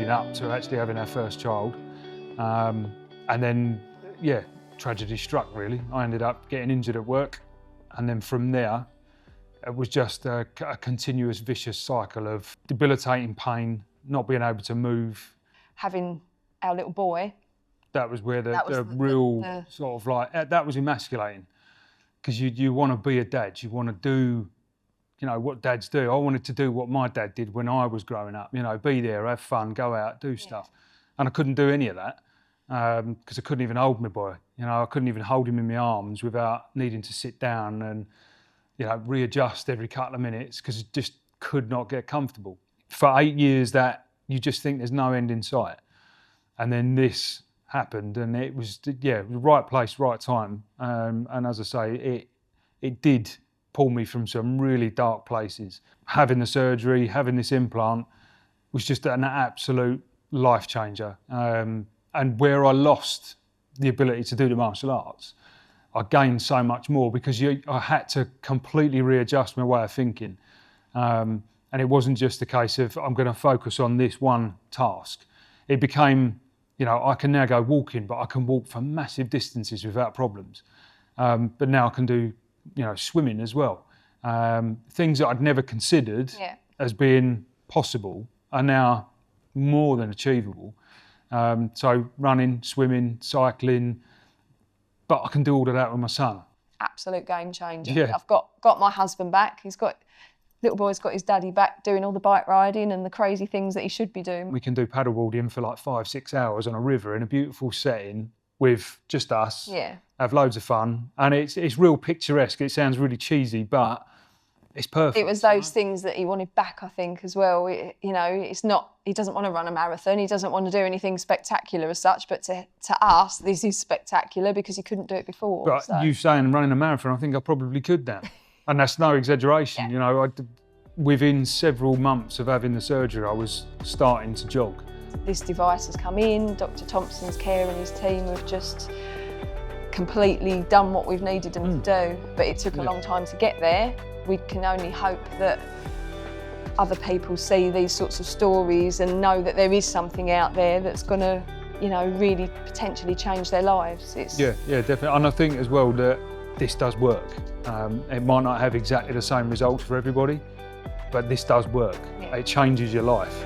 leading up to actually having our first child. And then, yeah, tragedy struck really. I ended up getting injured at work. And then from there, it was just a continuous vicious cycle of debilitating pain, not being able to move. Having our little boy. That was where the real sort of like, that was emasculating. Because you want to be a dad, you want to do, you know, what dads do. I wanted to do what my dad did when I was growing up, you know, be there, have fun, go out, do stuff. And I couldn't do any of that because I couldn't even hold my boy. You know, I couldn't even hold him in my arms without needing to sit down and, you know, readjust every couple of minutes because it just could not get comfortable. For 8 years that you just think there's no end in sight. And then this happened and it was, yeah, right place, right time. And as I say, it did pull me from some really dark places. Having the surgery, having this implant was just an absolute life changer. And where I lost the ability to do the martial arts, I gained so much more because I had to completely readjust my way of thinking. And it wasn't just a case of, I'm going to focus on this one task. It became, you know, I can now go walking, but I can walk for massive distances without problems. But now I can do, you know, swimming as well. Things that I'd never considered as being possible are now more than achievable. So running, swimming, cycling, but I can do all of that with my son. Absolute game changer. Yeah. I've got my husband back. Little boy's got his daddy back doing all the bike riding and the crazy things that he should be doing. We can do paddleboarding for like 5-6 hours on a river in a beautiful setting with just us. Yeah. Have loads of fun. And it's real picturesque. It sounds really cheesy, but it's perfect. It was those things that he wanted back, I think, as well. You know, it's not, he doesn't want to run a marathon. He doesn't want to do anything spectacular as such, but to us, this is spectacular because he couldn't do it before. But so. You saying running a marathon, I think I probably could now. And that's no exaggeration. You know, within several months of having the surgery, I was starting to jog. This device has come in, Dr. Thompson's care and his team have just completely done what we've needed them to do, but it took a long time to get there. We can only hope that other people see these sorts of stories and know that there is something out there that's going to, you know, really potentially change their lives. Yeah, definitely. And I think as well that this does work. It might not have exactly the same results for everybody, but this does work. It changes your life.